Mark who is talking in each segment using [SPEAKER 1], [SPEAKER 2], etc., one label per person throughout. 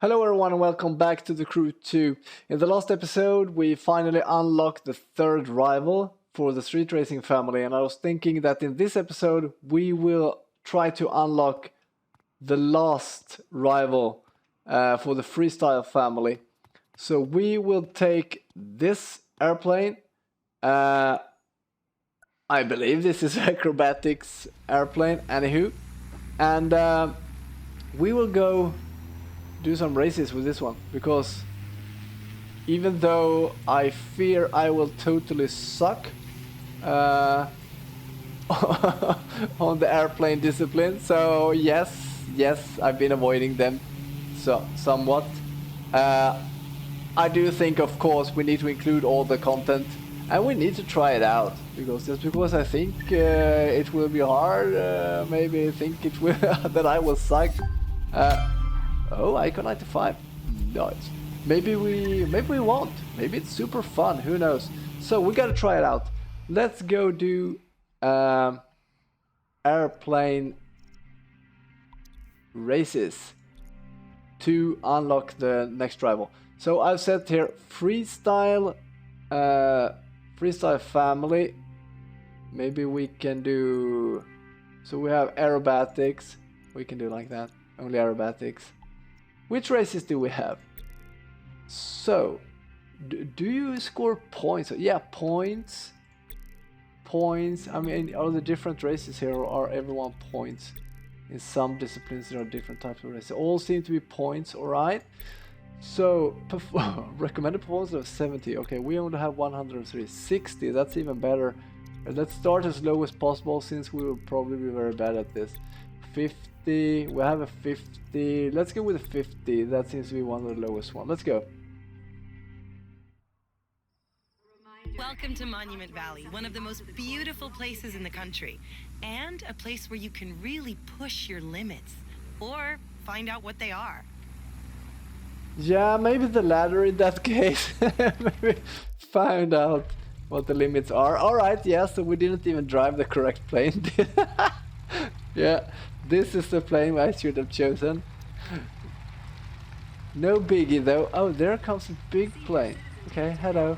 [SPEAKER 1] Hello everyone and welcome back to the Crew 2. In the last episode we finally unlocked the third rival for the street racing family, and I was thinking that in this episode we will try to unlock the last rival for the Freestyle family. So we will take this airplane, I believe this is Aerobatics airplane, anywho, and we will go do some races with this one, because even though I fear I will totally suck on the airplane discipline, so yes, I've been avoiding them somewhat. I do think, of course, we need to include all the content, and we need to try it out, because just because I think it will be hard, maybe I think it will that I will suck. Oh, Icon 95. Nice. Maybe we won't. Maybe it's super fun. Who knows? So we gotta try it out. Let's go do airplane races to unlock the next rival. So I've set here freestyle family. Maybe we can do. So we have aerobatics. We can do like that. Only aerobatics. Which races do we have? So, do you score points? Yeah, points. Points. I mean, are the different races here, or are everyone points? In some disciplines, there are different types of races. All seem to be points, alright? So, recommended performance of 70. Okay, we only have 103. 60, that's even better. Let's start as low as possible, since we will probably be very bad at this. 50. We have a 50. Let's go with a 50. That seems to be one of the lowest one. Let's go.
[SPEAKER 2] Welcome to Monument Valley, one of the most beautiful places in the country, and a place where you can really push your limits, or find out what they are.
[SPEAKER 1] Yeah, maybe the latter in that case. Maybe find out what the limits are. Alright, yeah, so we didn't even drive the correct plane. Yeah, this is the plane I should have chosen. No biggie though. Oh, there comes a big plane. Okay, hello.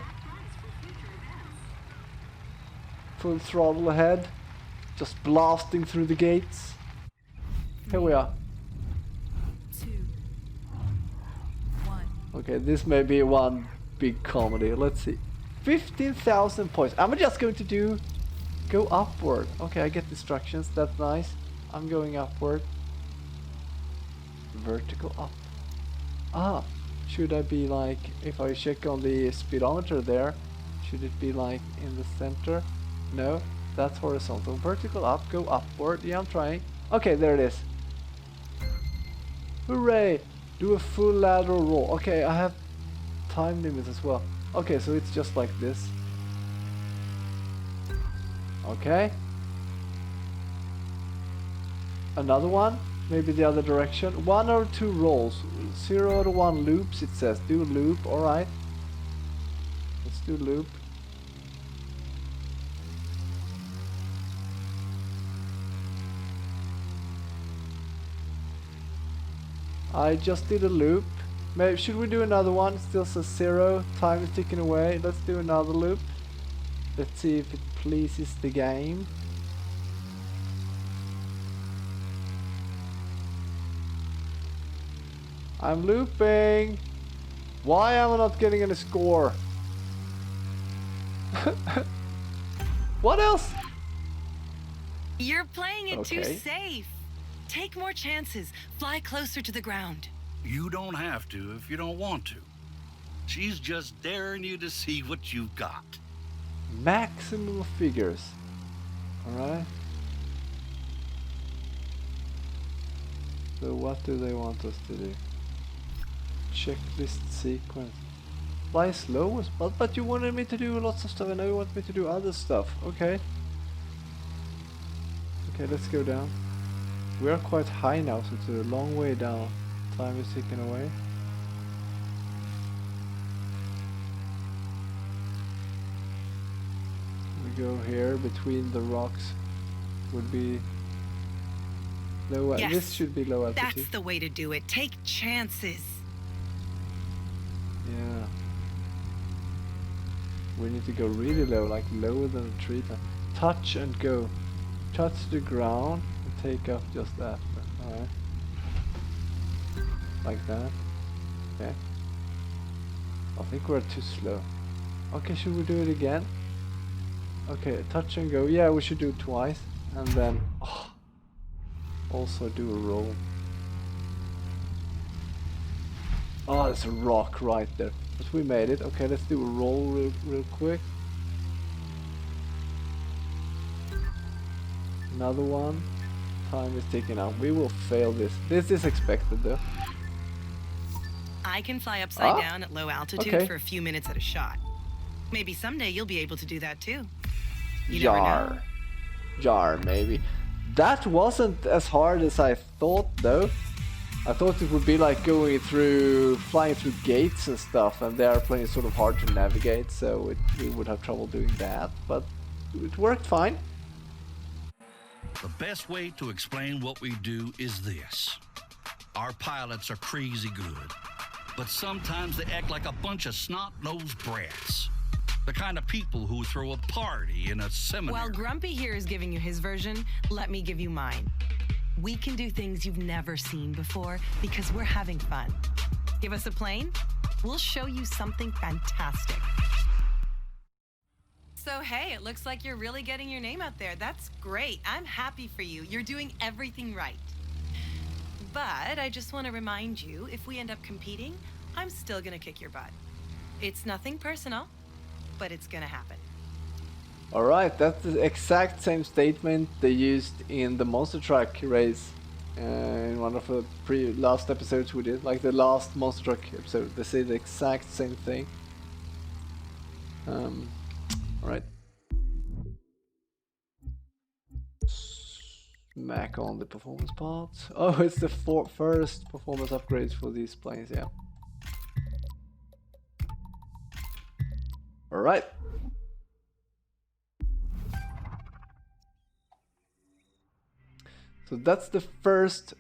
[SPEAKER 1] Full throttle ahead. Just blasting through the gates. Here we are.
[SPEAKER 3] 2, 1.
[SPEAKER 1] Okay, this may be one big comedy. Let's see. 15,000 points. I'm just going to go upward. Okay, I get instructions. That's nice. I'm going upward. Vertical up. Ah, should I be like, if I check on the speedometer there, should it be like in the center? No, that's horizontal. Vertical up, go upward. Yeah, I'm trying. Okay, there it is. Hooray! Do a full lateral roll. Okay, I have time limits as well. Okay, so it's just like this. Okay. Another one, maybe the other direction. 1 or 2 rolls. 0 to 1 loops, it says. Do loop, alright. Let's do loop. I just did a loop. Maybe should we do another one? It still says 0. Time is ticking away. Let's do another loop. Let's see if it pleases the game. I'm looping. Why am I not getting any score? What else?
[SPEAKER 2] You're playing it too
[SPEAKER 1] Okay.
[SPEAKER 2] safe. Take more chances. Fly closer to the ground.
[SPEAKER 4] You don't have to if you don't want to. She's just daring you to see what you've got.
[SPEAKER 1] Maximum figures. Alright. So what do they want us to do? Checklist sequence. Fly slow, but you wanted me to do lots of stuff, and now you want me to do other stuff. Okay. Okay, let's go down. We are quite high now, so it's a long way down. Time is ticking away. We go here between the rocks. Would be low.
[SPEAKER 2] Yes,
[SPEAKER 1] this should be low altitude.
[SPEAKER 2] That's the way to do it. Take chances.
[SPEAKER 1] Yeah. We need to go really low, like lower than the tree. Touch and go. Touch the ground and take up just after. Alright. Like that. Okay. I think we're too slow. Okay, should we do it again? Okay, touch and go. Yeah, we should do it twice. And then also do a roll. Oh, there's a rock right there. But we made it. Okay, let's do a roll real quick. Another one. Time is ticking out. We will fail this. This is expected though.
[SPEAKER 2] I can fly upside down at low altitude
[SPEAKER 1] okay.
[SPEAKER 2] for a few minutes at a shot. Maybe someday you'll be able to do that too. You never know.
[SPEAKER 1] Jar, maybe. That wasn't as hard as I thought though. I thought it would be like flying through gates and stuff, and the airplane is sort of hard to navigate, so we would have trouble doing that, but it worked fine.
[SPEAKER 4] The best way to explain what we do is this. Our pilots are crazy good, but sometimes they act like a bunch of snot-nosed brats. The kind of people who throw a party in a seminary.
[SPEAKER 2] While Grumpy here is giving you his version, let me give you mine. We can do things you've never seen before because we're having fun. Give us a plane, we'll show you something fantastic. So hey, it looks like you're really getting your name out there. That's great. I'm happy for you. You're doing everything right. But I just want to remind you, if we end up competing, I'm still gonna kick your butt. It's nothing personal, but it's gonna happen.
[SPEAKER 1] Alright, that's the exact same statement they used in the monster truck race in one of the last episodes we did, like the last monster truck episode. They say the exact same thing. Alright. Smack on the performance parts. Oh, it's the first performance upgrades for these planes, yeah. Alright. So that's the first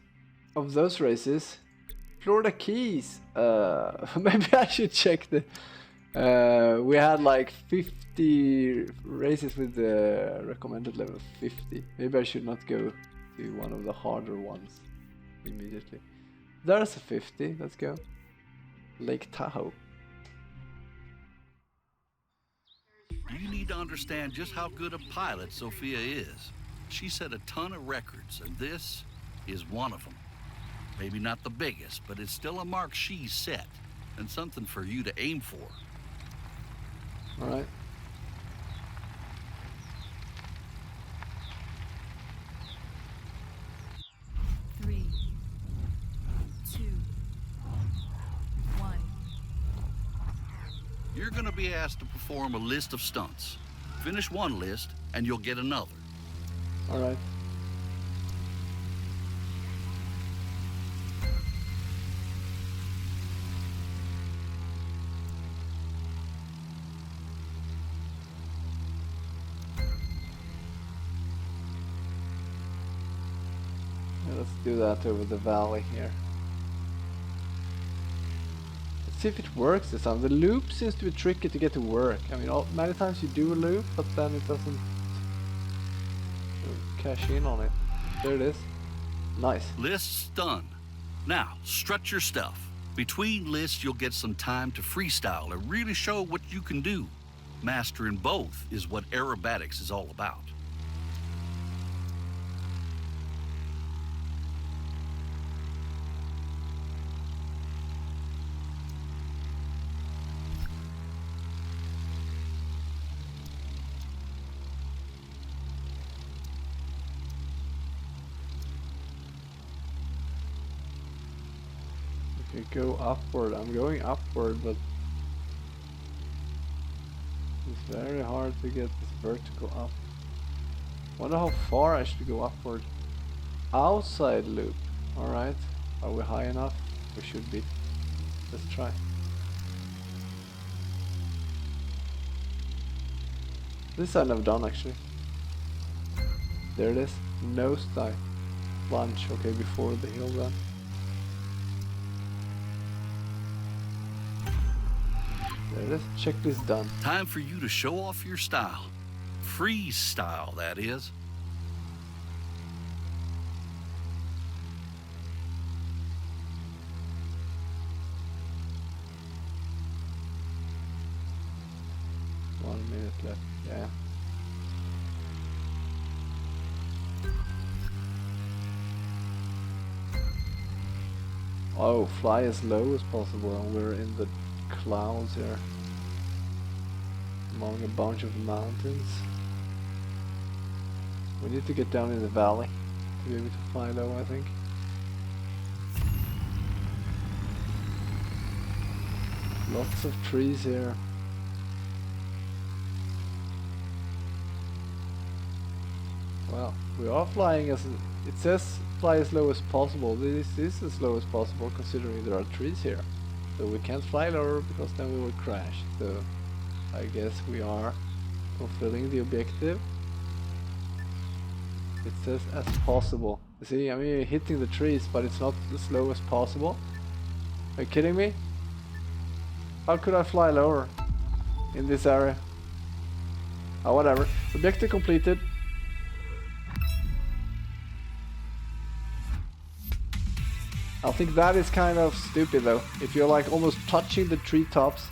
[SPEAKER 1] of those races. Florida Keys. Maybe I should check the. We had like 50 races with the recommended level 50. Maybe I should not go to one of the harder ones immediately. There's a 50. Let's go. Lake Tahoe.
[SPEAKER 4] You need to understand just how good a pilot Sofia is. She set a ton of records, and this is one of them. Maybe not the biggest, but it's still a mark she's set, and something for you to aim for.
[SPEAKER 1] All right.
[SPEAKER 3] Three, two, one.
[SPEAKER 4] You're gonna be asked to perform a list of stunts. Finish one list, and you'll get another.
[SPEAKER 1] All right. Yeah, let's do that over the valley here. Let's see if it works this time. The loop seems to be tricky to get to work. I mean, many times you do a loop, but then it doesn't cash in on it. There it is. Nice.
[SPEAKER 4] Lists done. Now, strut your stuff. Between lists, you'll get some time to freestyle and really show what you can do. Mastering both is what aerobatics is all about.
[SPEAKER 1] Okay, go upward. I'm going upward, but it's very hard to get this vertical up. Wonder how far I should go upward. Outside loop. Alright. Are we high enough? We should be. Let's try. This I've never done actually. There it is. Nose dive. Lunge. Okay, before the hill then. There it is. Checklist done.
[SPEAKER 4] Time for you to show off your style. Freestyle, that is.
[SPEAKER 1] One minute left. Yeah. Oh, fly as low as possible, and we're in the clouds here. Among a bunch of mountains. We need to get down in the valley to be able to fly low, I think. Lots of trees here. Well, we are flying as it says fly as low as possible. This is as low as possible considering there are trees here. So we can't fly lower because then we will crash. So I guess we are fulfilling the objective. It says as possible. You see, I mean hitting the trees, but it's not as low as possible. Are you kidding me? How could I fly lower in this area? Oh, whatever. Objective completed. I think that is kind of stupid though. If you're like almost touching the treetops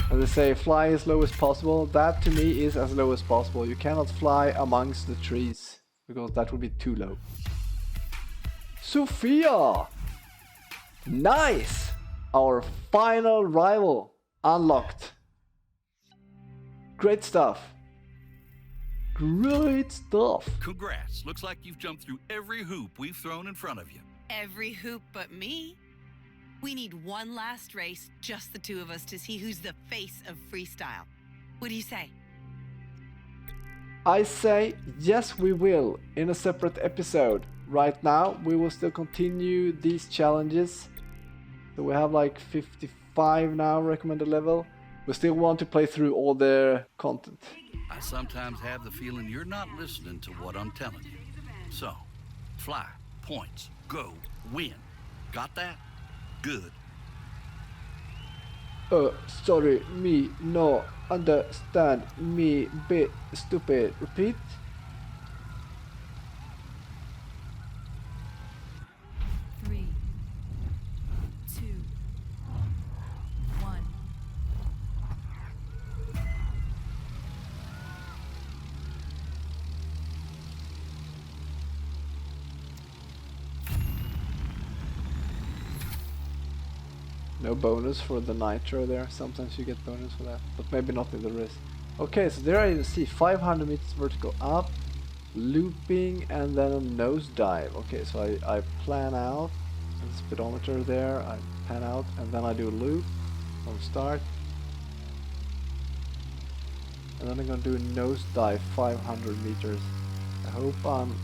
[SPEAKER 1] and they say fly as low as possible, that to me is as low as possible. You cannot fly amongst the trees because that would be too low. Sofia! Nice! Our final rival unlocked. Great stuff. Great stuff.
[SPEAKER 4] Congrats. Looks like you've jumped through every hoop we've thrown in front of you.
[SPEAKER 2] Every hoop but me. We need one last race, just the two of us, to see who's the face of freestyle. What do you say?
[SPEAKER 1] I say yes, we will in a separate episode. Right now we will still continue these challenges. So we have like 55 now recommended level. We still want to play through all their content.
[SPEAKER 4] I sometimes have the feeling you're not listening to what I'm telling you. So, fly, points, go, win. Got that? Good.
[SPEAKER 1] Sorry, me no understand me bit stupid. Repeat.
[SPEAKER 3] Three, two, one.
[SPEAKER 1] No bonus for the nitro there. Sometimes you get bonus for that, but maybe not in the race. Okay, so there I see 500 meters vertical up, looping, and then a nosedive. Okay, so I plan out the speedometer there, I pan out, and then I do a loop from start. And then I'm gonna do a nosedive 500 meters. I hope I'm,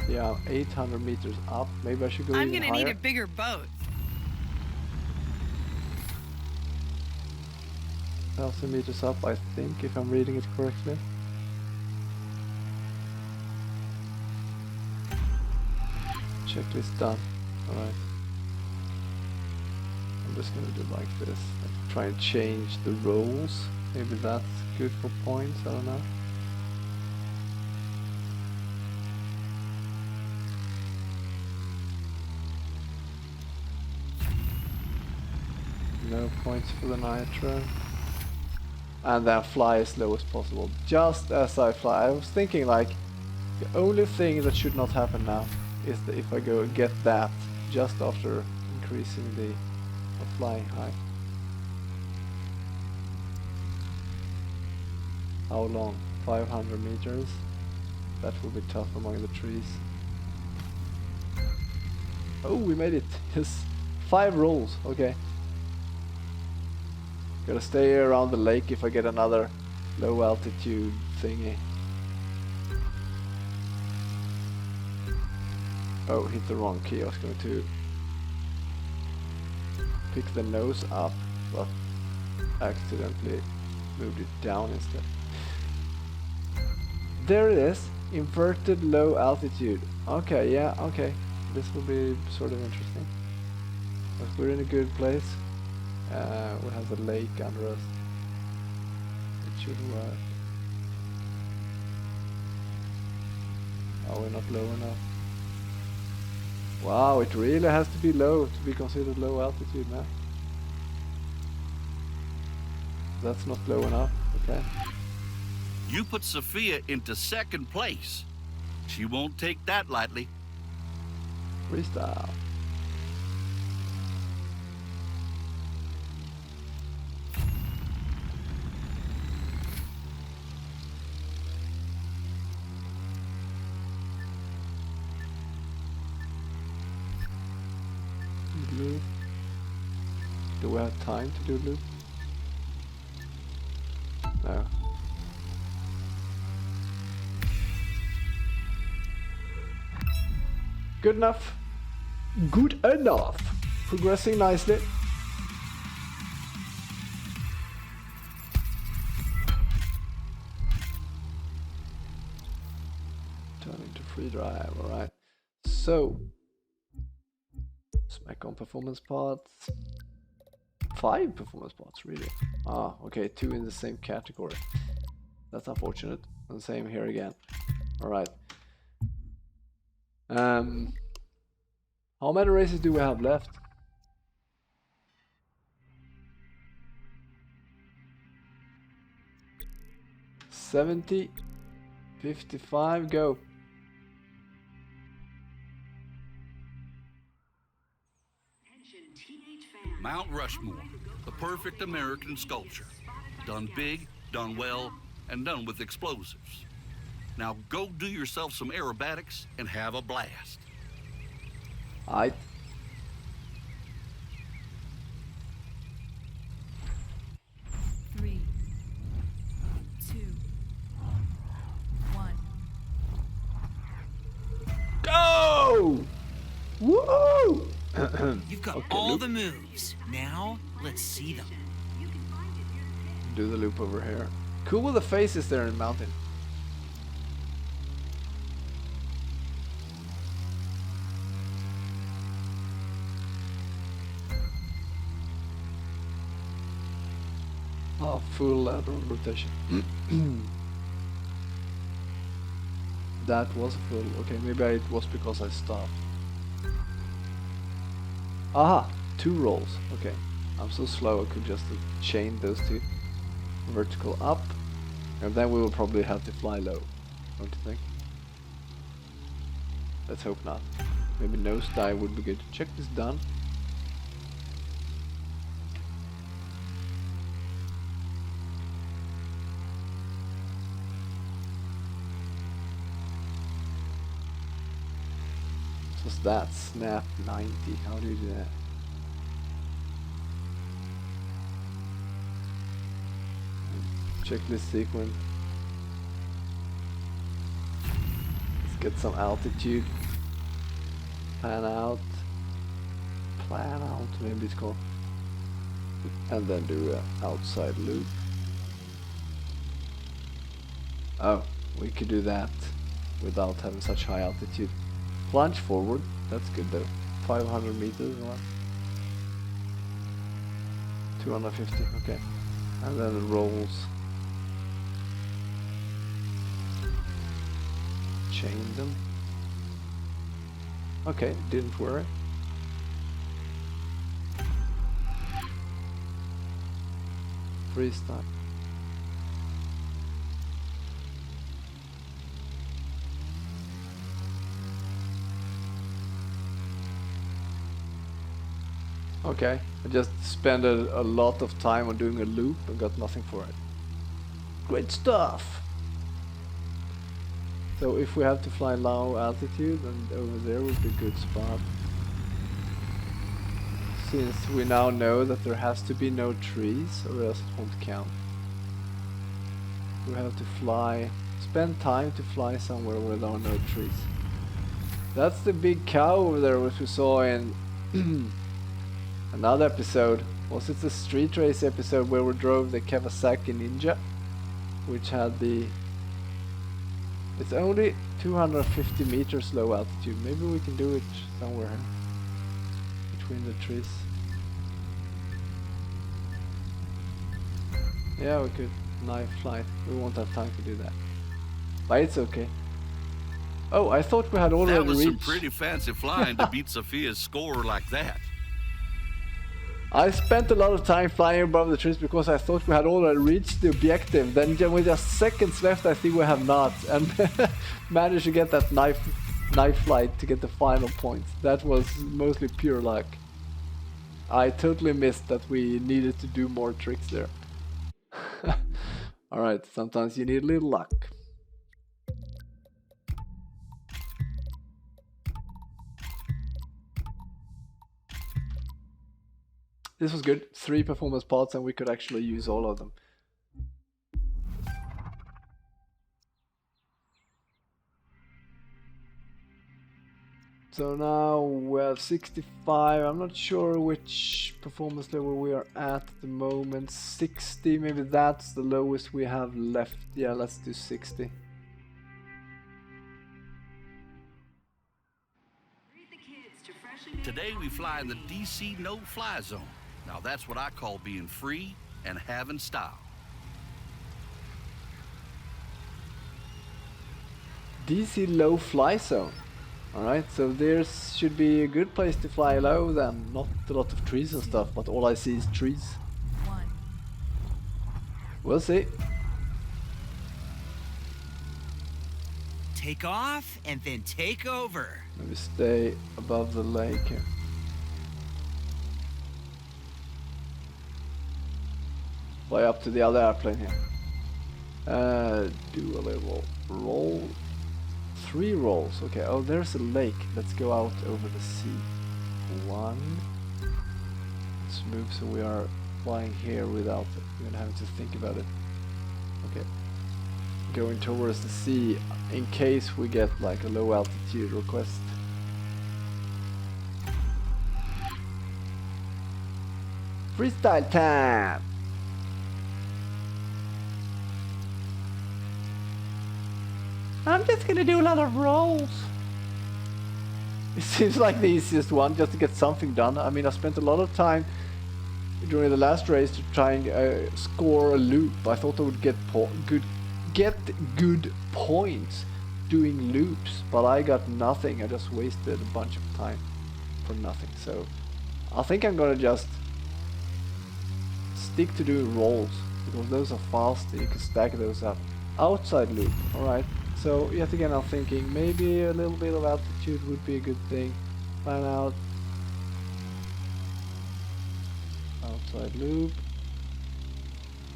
[SPEAKER 1] yeah, 800 meters up. Maybe I should go
[SPEAKER 2] I'm
[SPEAKER 1] even
[SPEAKER 2] gonna
[SPEAKER 1] higher.
[SPEAKER 2] need a bigger boat.
[SPEAKER 1] 1,000 meters up, I think, if I'm reading it correctly. Checklist done. Alright. I'm just gonna do like this. Like, try and change the roles. Maybe that's good for points, I don't know. No points for the nitro. And then fly as low as possible, just as I fly. I was thinking like, the only thing that should not happen now is that if I go get that just after increasing the flying height. How long? 500 meters? That will be tough among the trees. Oh, we made it! Yes, 5 rolls, okay. Gotta stay around the lake if I get another low altitude thingy. Oh, hit the wrong key. I was going to pick the nose up, but accidentally moved it down instead. There it is. Inverted low altitude. Okay, yeah, okay. This will be sort of interesting. But we're in a good place. We have the lake under us. It should work. Oh, we're not low enough. Wow, it really has to be low to be considered low altitude now. That's not low enough, okay.
[SPEAKER 4] You put Sofia into second place. She won't take that lightly.
[SPEAKER 1] Freestyle. Loop. Do we have time to do loop? No. Good enough. Good enough. Progressing nicely. Turning to free drive, alright. So, smack on performance parts. 5 performance parts, really? Ah, okay, 2 in the same category. That's unfortunate. And same here again. Alright. How many races do we have left? 70, 55, go.
[SPEAKER 4] Mount Rushmore, the perfect American sculpture. Done big, done well, and done with explosives. Now go do yourself some aerobatics and have a blast.
[SPEAKER 1] Aight.
[SPEAKER 3] Three, two, one.
[SPEAKER 1] Go! Woo!
[SPEAKER 5] You've got
[SPEAKER 1] Okay,
[SPEAKER 5] all
[SPEAKER 1] loop.
[SPEAKER 5] the moves. Now, let's see them.
[SPEAKER 1] Do the loop over here. Cool with the faces there in the mountain. Oh, full lateral rotation. That was full. Okay, maybe it was because I stopped. Aha! 2 rolls. Okay. I'm so slow I could just chain those 2. Vertical up. And then we will probably have to fly low. Don't you think? Let's hope not. Maybe nose dive would be good. Check this done. What's that? Snap 90. How do you do that? Checklist sequence. Let's get some altitude. Plan out. Plan out, maybe it's called. And then do an outside loop. Oh, we could do that without having such high altitude. Plunge forward, that's good though. 500 meters or what? 250, okay. And then it rolls. Chain them. Okay, didn't worry. Freestyle. Okay, I just spent a lot of time on doing a loop and got nothing for it. Great stuff! So if we have to fly low altitude, then over there would be a good spot. Since we now know that there has to be no trees or else it won't count. We have to fly, spend time to fly somewhere where there are no trees. That's the big cow over there which we saw in another episode. Was it the street race episode where we drove the Kawasaki Ninja? Which had the... It's only 250 meters low altitude. Maybe we can do it somewhere between the trees. Yeah, we could. Knife flight. We won't have time to do that. But it's okay. Oh, I thought we had already
[SPEAKER 4] That was some
[SPEAKER 1] reached.
[SPEAKER 4] pretty fancy flying to beat Sofia's score like that.
[SPEAKER 1] I spent a lot of time flying above the trees because I thought we had already reached the objective. Then with just seconds left, I think we have not, and managed to get that knife flight to get the final points. That was mostly pure luck. I totally missed that we needed to do more tricks there. Alright, sometimes you need a little luck. This was good. 3 performance parts and we could actually use all of them. So now we have 65. I'm not sure which performance level we are at the moment. 60, maybe that's the lowest we have left. Yeah, let's do 60.
[SPEAKER 4] Today we fly in the DC no-fly zone. Now that's what I call being free and having style.
[SPEAKER 1] DC low fly zone. Alright, so there should be a good place to fly low then. Not a lot of trees and stuff, but all I see is trees.
[SPEAKER 3] 1.
[SPEAKER 1] We'll see.
[SPEAKER 5] Take off and then take over.
[SPEAKER 1] Maybe stay above the lake here. Fly up to the other airplane here. Do a little roll. 3 rolls. Okay, oh, there's a lake. Let's go out over the sea. 1. Let's move so we are flying here without even having to think about it. Okay. Going towards the sea in case we get like a low altitude request. Freestyle time! I'm just gonna do a lot of rolls. It seems like the easiest one just to get something done. I mean, I spent a lot of time during the last race to try and score a loop. I thought I would get good points doing loops, but I got nothing. I just wasted a bunch of time for nothing. So I think I'm gonna just stick to doing rolls because those are fast. You can stack those up. Outside loop, alright. So yet again I'm thinking maybe a little bit of altitude would be a good thing. Plan out. Outside loop.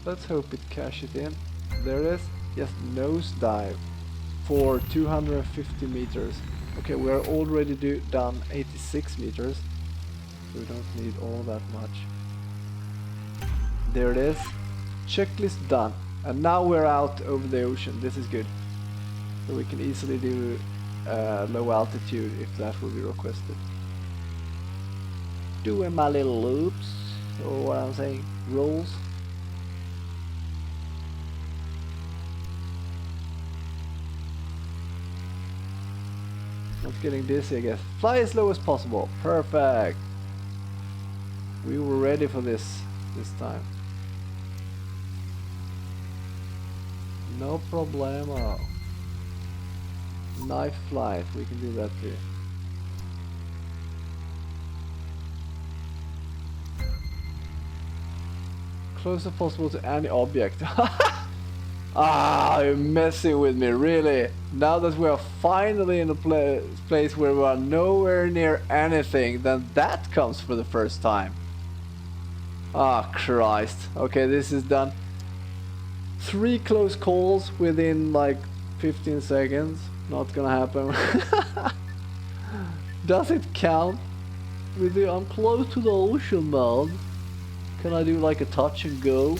[SPEAKER 1] Let's hope it cashes in. There it is. Yes, nose dive for 250 meters. Okay, we are already done 86 meters. So we don't need all that much. There it is. Checklist done. And now we're out over the ocean. This is good. So we can easily do low altitude if that will be requested. Doing my little loops, or what I'm saying, rolls. Not getting dizzy, I guess. Fly as low as possible. Perfect. We were ready for this time. No problemo. Knife flight, we can do that too. Close as possible to any object. Ah, you're messing with me, really. Now that we are finally in a place where we are nowhere near anything, then that comes for the first time. Ah, Christ. Okay, this is done. 3 close calls within like 15 seconds. Not gonna happen. Does it count? With the I'm close to the ocean, man. Can I do like a touch and go?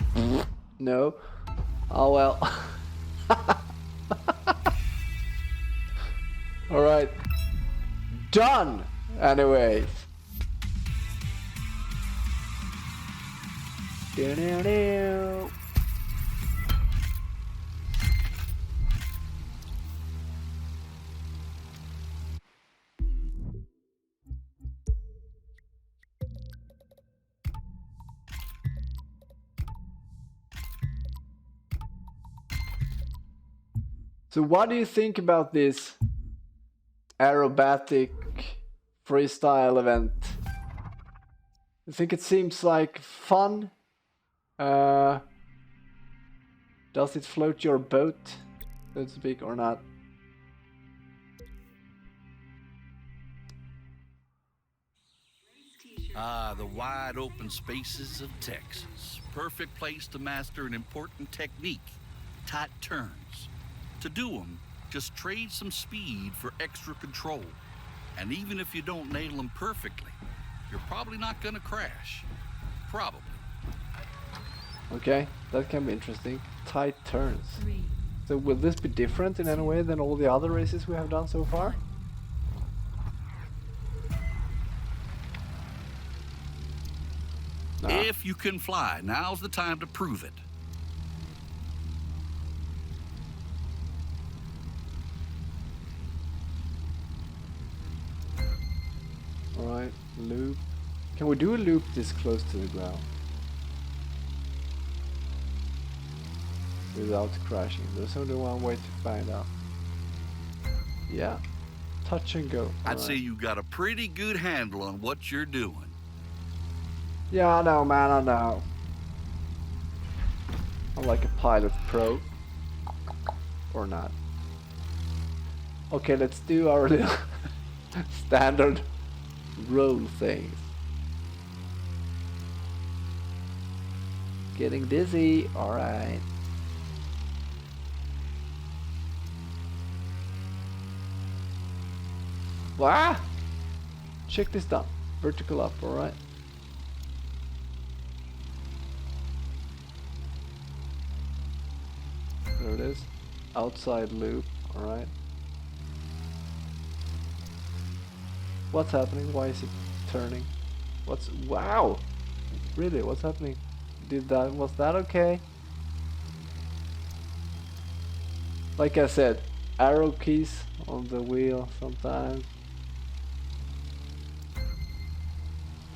[SPEAKER 1] No. Oh well. Alright. Done! Anyways. Do-do-do. So what do you think about this aerobatic freestyle event? You think it seems like fun? Does it float your boat, so to speak, or not?
[SPEAKER 4] Ah, the wide open spaces of Texas. Perfect place to master an important technique, tight turns. To do them, just trade some speed for extra control. And even if you don't nail them perfectly, you're probably not gonna crash. Probably.
[SPEAKER 1] Okay, that can be interesting. Tight turns. So will this be different in any way than all the other races we have done so far? Nah.
[SPEAKER 4] If you can fly, now's the time to prove it.
[SPEAKER 1] Alright, loop. Can we do a loop this close to the ground? Without crashing. There's only one way to find out. Yeah. Touch and go.
[SPEAKER 4] I'd say you got a pretty good handle on what you're doing.
[SPEAKER 1] Yeah, I know, man, I know. I'm like a pilot pro. Or not. Okay, let's do our little standard roll things. Getting dizzy, alright. Wow! Check this down. Vertical up, alright. There it is. Outside loop, alright. What's happening? Why is it turning? Wow! Really, what's happening? Was that okay? Like I said, arrow keys on the wheel sometimes.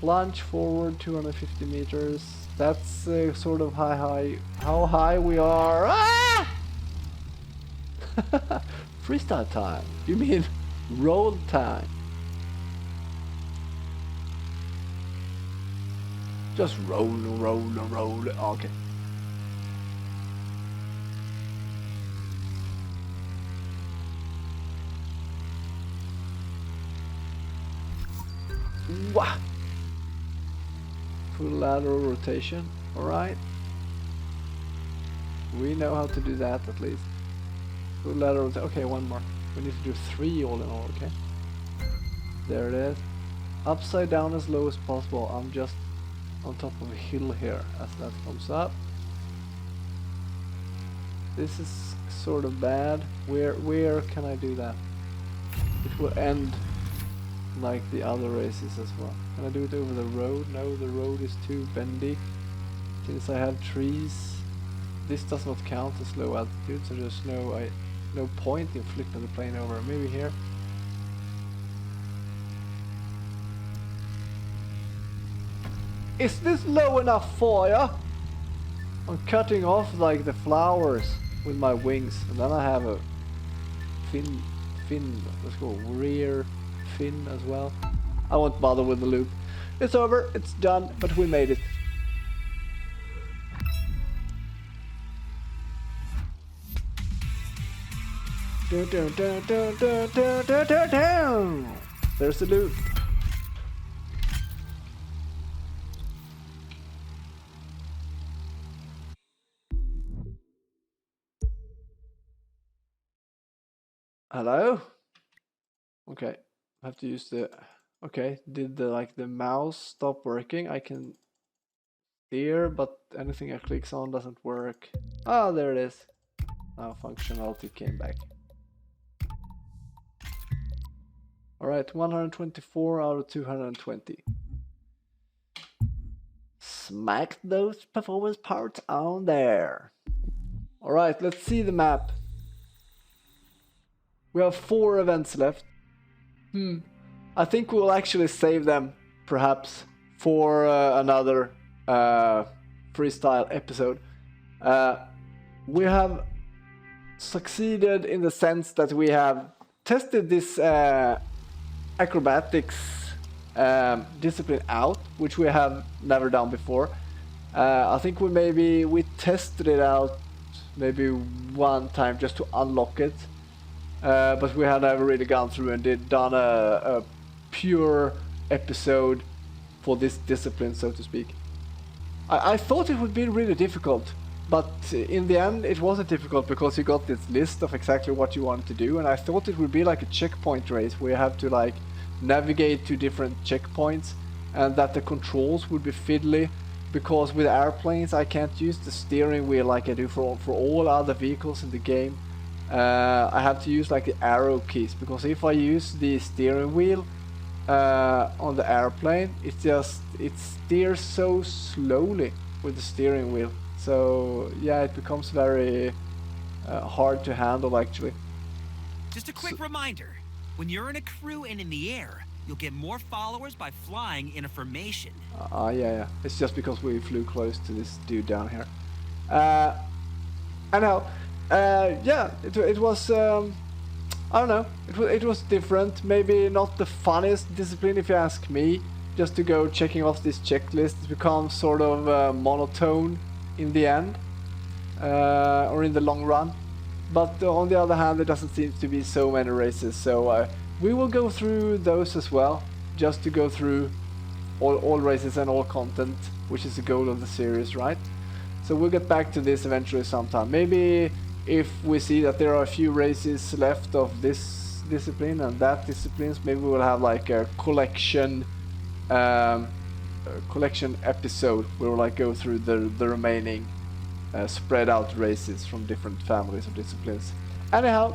[SPEAKER 1] Plunge forward 250 meters. That's sort of how high we are. Ah! Freestyle time. You mean roll time? Just roll. Okay. Wow. Full lateral rotation. Alright. We know how to do that at least. Full lateral. Okay, one more. We need to do 3 all in all, okay? There it is. Upside down as low as possible. I'm just on top of a hill here as that comes up. This is sort of bad. Where can I do that? It will end like the other races as well. Can I do it over the road? No, the road is too bendy. Since I have trees, this does not count as low altitude, so there's no point in flipping the plane over. Maybe here. Is this low enough for ya? I'm cutting off like the flowers with my wings, and then I have a fin, let's go, rear fin as well. I won't bother with the loop. It's over, it's done, but we made it. There's the loop. Hello? Okay, I have to use the... Okay, did the mouse stop working? I can steer, but anything I click on doesn't work. Ah, there it is. Now functionality came back. Alright, 124 out of 220. Smack those performance parts on there. Alright, let's see the map. We have 4 events left. I think we'll actually save them, perhaps, for another freestyle episode. We have succeeded in the sense that we have tested this acrobatics discipline out, which we have never done before. I think we tested it out maybe one time just to unlock it, but we had never really gone through and done a pure episode for this discipline, so to speak. I thought it would be really difficult, but in the end it wasn't difficult because you got this list of exactly what you wanted to do, and I thought it would be like a checkpoint race where you have to like navigate to different checkpoints and that the controls would be fiddly, because with airplanes I can't use the steering wheel like I do for all other vehicles in the game. I have to use like the arrow keys, because if I use the steering wheel on the airplane, it steers so slowly with the steering wheel. So yeah, it becomes very hard to handle actually.
[SPEAKER 5] Just a quick reminder, when you're in a crew and in the air, you'll get more followers by flying in a formation.
[SPEAKER 1] Yeah. It's just because we flew close to this dude down here. I know. Yeah, it was. I don't know. It was different. Maybe not the funniest discipline, if you ask me. Just to go checking off this checklist, it becomes sort of monotone in the end, or in the long run. But on the other hand, there doesn't seem to be so many races, so we will go through those as well, just to go through all races and all content, which is the goal of the series, right? So we'll get back to this eventually sometime. Maybe if we see that there are a few races left of this discipline and that disciplines, maybe we'll have like a collection episode where we'll like go through the remaining spread out races from different families of disciplines. Anyhow,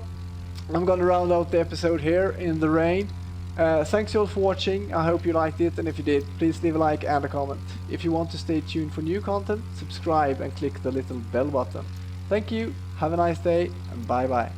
[SPEAKER 1] I'm gonna round out the episode here in the rain. Thanks you all for watching. I hope you liked it, and if you did, please leave a like and a comment. If you want to stay tuned for new content, subscribe and click the little bell button. Thank you, have a nice day, and bye bye.